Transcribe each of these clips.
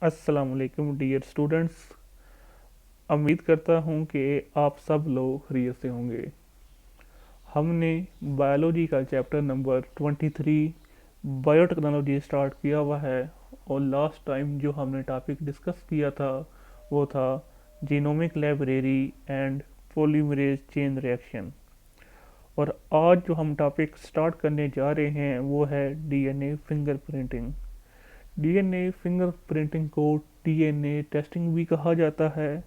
अस्सलाम वालेकुम dear students. उम्मीद करता हूँ कि आप सब लोग खैरियत से होंगे। हमने बायोलॉजी का चैप्टर नंबर 23 बायोटेक्नोलॉजी स्टार्ट किया हुआ है। और लास्ट टाइम जो हमने टॉपिक डिस्कस किया था वो था genomic library and polymerase chain reaction. और आज जो हम टॉपिक स्टार्ट करने जा रहे हैं वो है डीएनए फिंगरप्रिंटिंग। डीएनए फिंगरप्रिंटिंग को डीएनए टेस्टिंग भी कहा जाता है।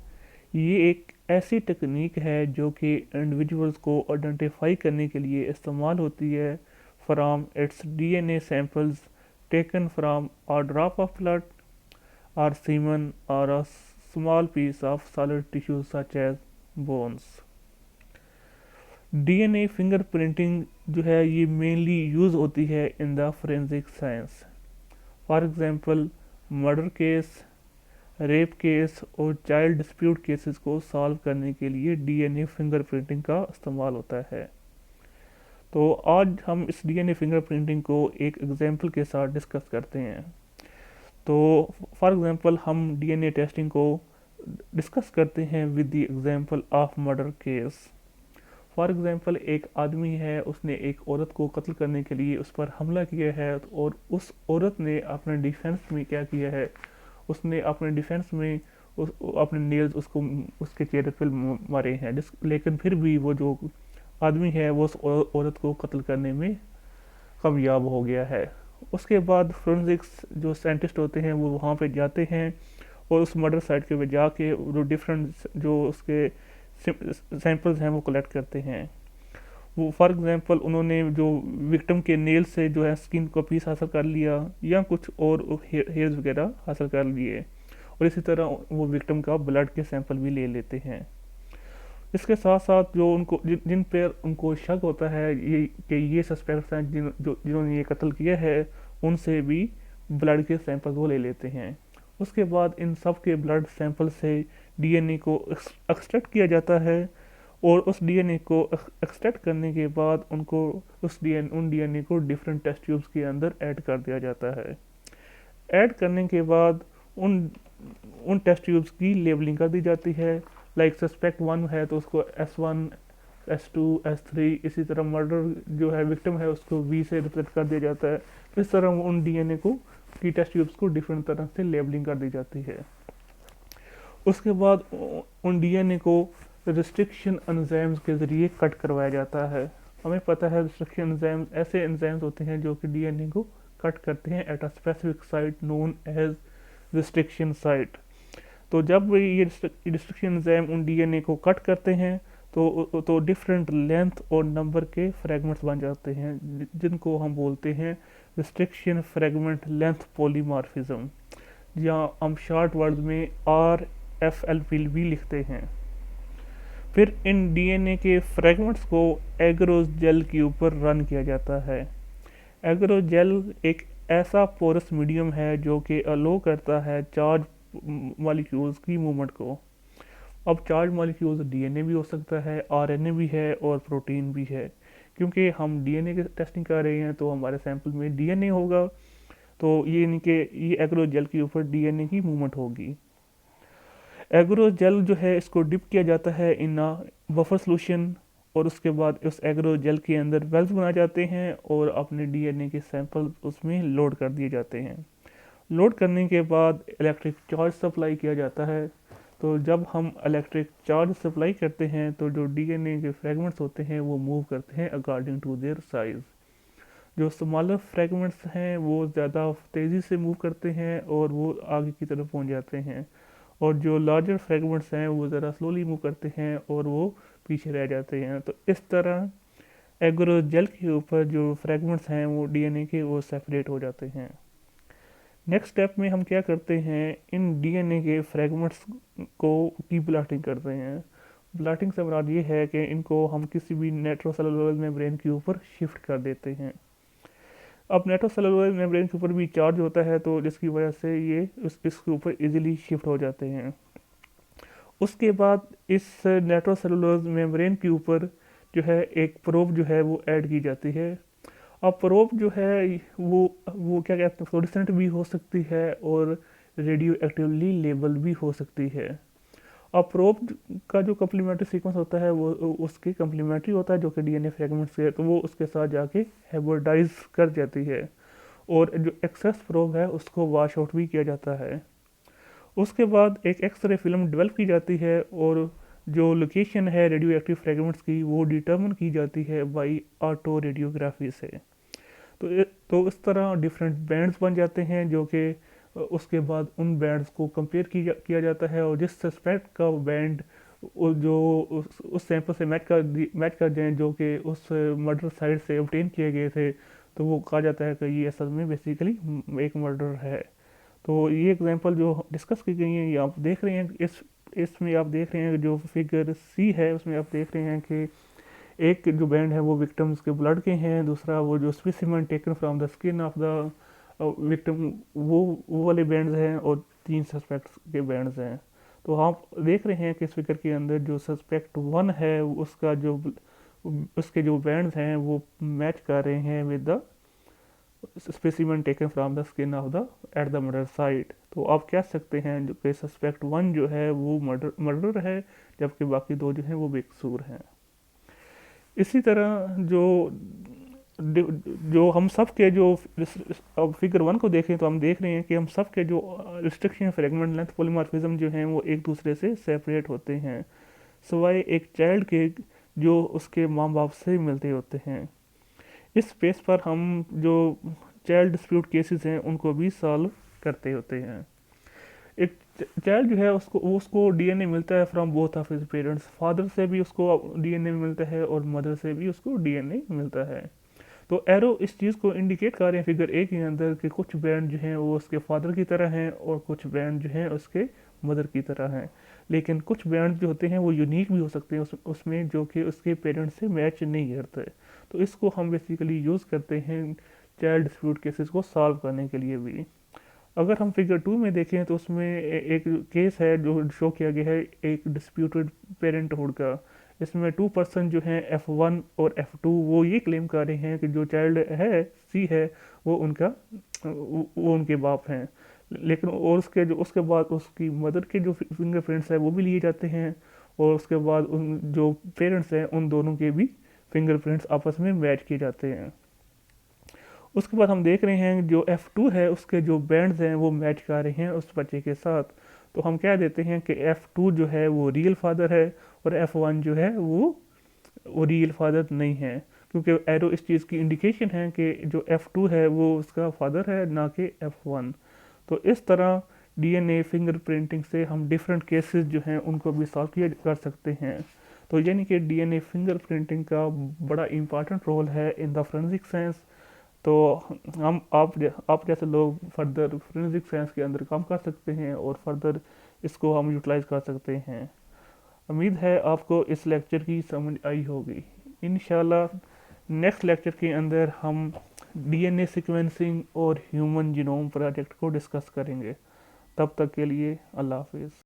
ये एक ऐसी टेक्निक है जो कि इंडिविजुअल्स को आइडेंटिफाई करने के लिए इस्तेमाल होती है from its DNA samples taken from a drop of blood और सीमन और a small piece of solid tissue such as bones. DNA fingerprinting जो है ये मेनली यूज़ होती है in the forensic science. For example murder case, rape case और child dispute cases को solve करने के लिए डीएनए फिंगरप्रिंटिंग का इस्तेमाल होता है। तो आज हम इस डीएनए फिंगरप्रिंटिंग को एक एग्जांपल के साथ डिस्कस करते हैं। तो फॉर एग्जांपल हम डीएनए टेस्टिंग को डिस्कस करते हैं with the example of murder case. For example एक आदमी है, उसने एक औरत को कत्ल करने के लिए उस पर हमला किया है और उस औरत ने अपने डिफेंस में क्या किया है, उसने अपने डिफेंस में अपने नेल्स उसको उसके चेहरे पर मारे हैं। लेकिन फिर भी वो जो आदमी है वो उस औरत को कत्ल करने में कामयाब हो गया है। उसके बाद फोरेंसिक्स जो साइंटिस्ट होते हैं वो वहाँ पे जाते हैं और उस मर्डर साइट के पे जाके जो डिफरेंट जो उसके सैंपल्स हैं वो कलेक्ट करते हैं। वो फॉर एग्जांपल उन्होंने जो विक्टिम के नेल से जो है स्किन का पीस हासिल कर लिया या कुछ और हेयर्स वगैरह हासिल कर लिए। और इसी तरह वो विक्टिम का ब्लड के सैंपल भी ले लेते हैं। इसके साथ साथ जो उनको जिन पे उनको शक होता है ये कि ये सस्पेक्ट्स हैं जिन्होंने ये कत्ल किया है, उनसे भी ब्लड के सैंपल वो ले लेते हैं। उसके बाद इन सब के ब्लड सैंपल से डीएनए को एक्सट्रैक्ट किया जाता है। और उस डीएनए को एक्सट्रैक्ट करने के बाद उन डीएनए को डिफरेंट टेस्ट ट्यूब्स के अंदर ऐड कर दिया जाता है। ऐड करने के बाद उन उन टेस्ट ट्यूब्स की लेबलिंग कर दी जाती है। लाइक सस्पेक्ट वन है तो उसको S1, S2, S3, इसी तरह मर्डर जो है विक्टिम है उसको V से रिप्रेजेंट कर दिया जाता है। इस तरह उन डीएनए को की टेस्ट ट्यूब्स को डिफरेंट तरह से लेबलिंग कर दी जाती है। उसके बाद उन डीएनए को रिस्ट्रिक्शन एंजाइम्स के ज़रिए कट करवाया जाता है। हमें पता है रिस्ट्रिक्शन एंजाइम्स ऐसे एंजाइम्स होते हैं जो कि डीएनए को कट करते हैं at a specific site known as restriction site. तो जब ये रिस्ट्रिक्शन एंजाइम उन डीएनए को कट करते हैं तो डिफरेंट लेंथ और नंबर के फ्रेगमेंट्स बन जाते हैं जिनको हम बोलते हैं रिस्ट्रिक्शन फ्रेगमेंट लेंथ पॉलीमॉर्फिज्म, या हम शॉर्ट वर्ड में RFLP भी लिखते हैं। फिर इन डीएनए के फ्रेगमेंट्स को एग्रोस जेल के ऊपर रन किया जाता है। एग्रो जेल एक ऐसा पोरस मीडियम है जो कि अलो करता है चार्ज मॉलिक्यूल्स की मूवमेंट को। अब चार्ज मॉलिक्यूल्स डीएनए भी हो सकता है, आरएनए भी है और प्रोटीन भी है। क्योंकि हम डीएनए की टेस्टिंग कर रहे हैं तो हमारे सैंपल में डीएनए होगा, तो ये नहीं कि ये एग्रो जेल के ऊपर डीएनए की मूवमेंट होगी। एग्रो जेल जो है इसको डिप किया जाता है इन बफर सोल्यूशन और उसके बाद उस एग्रो जेल के अंदर वेल्स बनाए जाते हैं और अपने डीएनए के सैंपल उसमें लोड कर दिए जाते हैं। लोड करने के बाद इलेक्ट्रिक चार्ज सप्लाई किया जाता है। तो जब हम इलेक्ट्रिक चार्ज सप्लाई करते हैं तो जो डीएनए के फ्रेगमेंट्स होते हैं वो मूव करते हैं अकॉर्डिंग टू देयर साइज़। जो स्मॉलर फ्रेगमेंट्स हैं वो ज़्यादा तेज़ी से मूव करते हैं और वो आगे की तरफ पहुंच जाते हैं, और जो लार्जर फ्रेगमेंट्स हैं वो ज़रा स्लोली मूव करते हैं और वो पीछे रह जाते हैं। तो इस तरह एग्रोजेल के ऊपर जो फ्रेगमेंट्स हैं वो डीएनए के वो सेपरेट हो जाते हैं। नेक्स्ट स्टेप में हम क्या करते हैं, इन डीएनए के फ्रेगमेंट्स को की ब्लाटिंग करते हैं। ब्लाटिंग से मुराद ये है कि इनको हम किसी भी नेट्रोसेलुलर मेम्ब्रेन के ऊपर शिफ्ट कर देते हैं। अब नेट्रोसेलुलर मेम्ब्रेन के ऊपर भी चार्ज होता है तो जिसकी वजह से ये इसके ऊपर इजीली शिफ्ट हो जाते हैं। उसके बाद इस नेट्रोसेलुलर मेम्ब्रेन के ऊपर जो है एक प्रोब जो है वो ऐड की जाती है। अब प्रोब जो है वो क्या कहते हैं फ्लोरेसेंट भी हो सकती है और रेडियो एक्टिवली लेबल भी हो सकती है। अब प्रोब का जो कम्प्लीमेंट्री सीक्वेंस होता है वो उसके कम्प्लीमेंट्री होता है जो कि डीएनए फ्रेगमेंट से है, तो वो उसके साथ जाके हाइब्रिडाइज कर जाती है, और जो एक्सेस प्रोब है उसको वॉश आउट भी किया जाता है। उसके बाद एक एक्सरे फिल्म डेवलप की जाती है, और जो लोकेशन है रेडियो एक्टिव फ्रेगमेंट्स की वो डिटर्मन की जाती है बाई ऑटो रेडियोग्राफी से। तो इस तरह डिफरेंट बैंड्स बन जाते हैं, जो कि उसके बाद उन बैंड्स को कंपेयर किया जाता है, और जिस सस्पेक्ट का बैंड जो उस सैंपल से मैच कर जाए जो कि उस मर्डर साइट से ऑब्टेन किए गए थे, तो वो कहा जाता है कि ये असल में बेसिकली एक मर्डर है। तो ये एग्जांपल जो डिस्कस की गई हैं ये आप देख रहे हैं, इसमें आप देख रहे हैं जो फिगर सी है उसमें आप देख रहे हैं कि एक जो बैंड है वो विक्टिम्स के ब्लड के हैं, दूसरा वो जो specimen taken from the skin of the victim वो वाले बैंड्स हैं, और 3 सस्पेक्ट्स के बैंड्स हैं। तो आप देख रहे हैं कि इस फिगर के अंदर जो सस्पेक्ट 1 है उसके जो बैंड्स हैं वो मैच कर रहे हैं with the specimen taken from the skin of the at the murder site. तो आप कह सकते हैं जो कि सस्पेक्ट 1 जो है वो मर्डर है, जबकि बाकी 2 जो हैं वो बेकसूर हैं। इसी तरह जो हम सब के जो अब फिगर 1 को देखें तो हम देख रहे हैं कि हम सब के जो रिस्ट्रिक्शन फ्रेगमेंट लेंथ पॉलीमॉर्फिज्म जो हैं वो एक दूसरे से सेपरेट होते हैं, सिवाय एक चाइल्ड के जो उसके माँ बाप से मिलते होते हैं। इस स्पेस पर हम जो चाइल्ड डिस्प्यूट केसेस हैं उनको भी सॉल्व करते होते हैं। एक चाइल्ड जो है उसको डीएनए मिलता है from both of his parents, father से भी उसको डीएनए मिलता है और मदर से भी उसको डीएनए मिलता है। तो एरो इस चीज़ को इंडिकेट कर रहे हैं फिगर ए के अंदर कि कुछ बैंड जो हैं वो उसके फादर की तरह हैं, और कुछ बैंड जो हैं उसके मदर की तरह हैं। लेकिन कुछ बैंड जो होते हैं वो यूनिक भी हो सकते हैं उसमें जो कि उसके पेरेंट्स से मैच नहीं करते। तो इसको हम बेसिकली यूज़ करते हैं चाइल्ड डिस्प्यूट केसेस को सॉल्व करने के लिए भी। अगर हम फिगर 2 में देखें तो उसमें एक केस है जो शो किया गया है एक डिस्प्यूटेड पेरेंटहुड का। इसमें 2 पर्सन जो हैं F1 और F2 वो ये क्लेम कर रहे हैं कि जो चाइल्ड है सी है वो उनके बाप हैं, लेकिन और उसके बाद उसकी मदर के जो फिंगरप्रिंट्स है वो भी लिए जाते हैं, और उसके बाद उन जो पेरेंट्स हैं उन दोनों के भी फिंगरप्रिंट्स आपस में मैच किए जाते हैं। उसके बाद हम देख रहे हैं जो F2 है उसके जो बैंड्स हैं वो मैच कर रहे हैं उस बच्चे के साथ। तो हम कह देते हैं कि F2 जो है वो रियल फादर है, और F1 जो है वो रियल फादर नहीं है, क्योंकि एरो इस चीज़ की इंडिकेशन है कि जो F2 है वो उसका फादर है ना कि F1। तो इस तरह डीएनए फिंगरप्रिंटिंग से हम डिफरेंट केसेस जो हैं उनको भी सॉल्व किया कर सकते हैं। तो यानी कि डीएनए फिंगरप्रिंटिंग का बड़ा इंपॉर्टेंट रोल है इन द फोरेंसिक साइंस। तो हम आप जैसे लोग फर्दर फोरेंसिक साइंस के अंदर काम कर सकते हैं, और फर्दर इसको हम यूटिलाइज कर सकते हैं। उम्मीद है आपको इस लेक्चर की समझ आई होगी। इंशाल्लाह नेक्स्ट लेक्चर के अंदर हम डीएनए सीक्वेंसिंग और ह्यूमन जीनोम प्रोजेक्ट को डिस्कस करेंगे। तब तक के लिए अल्लाह हाफिज़।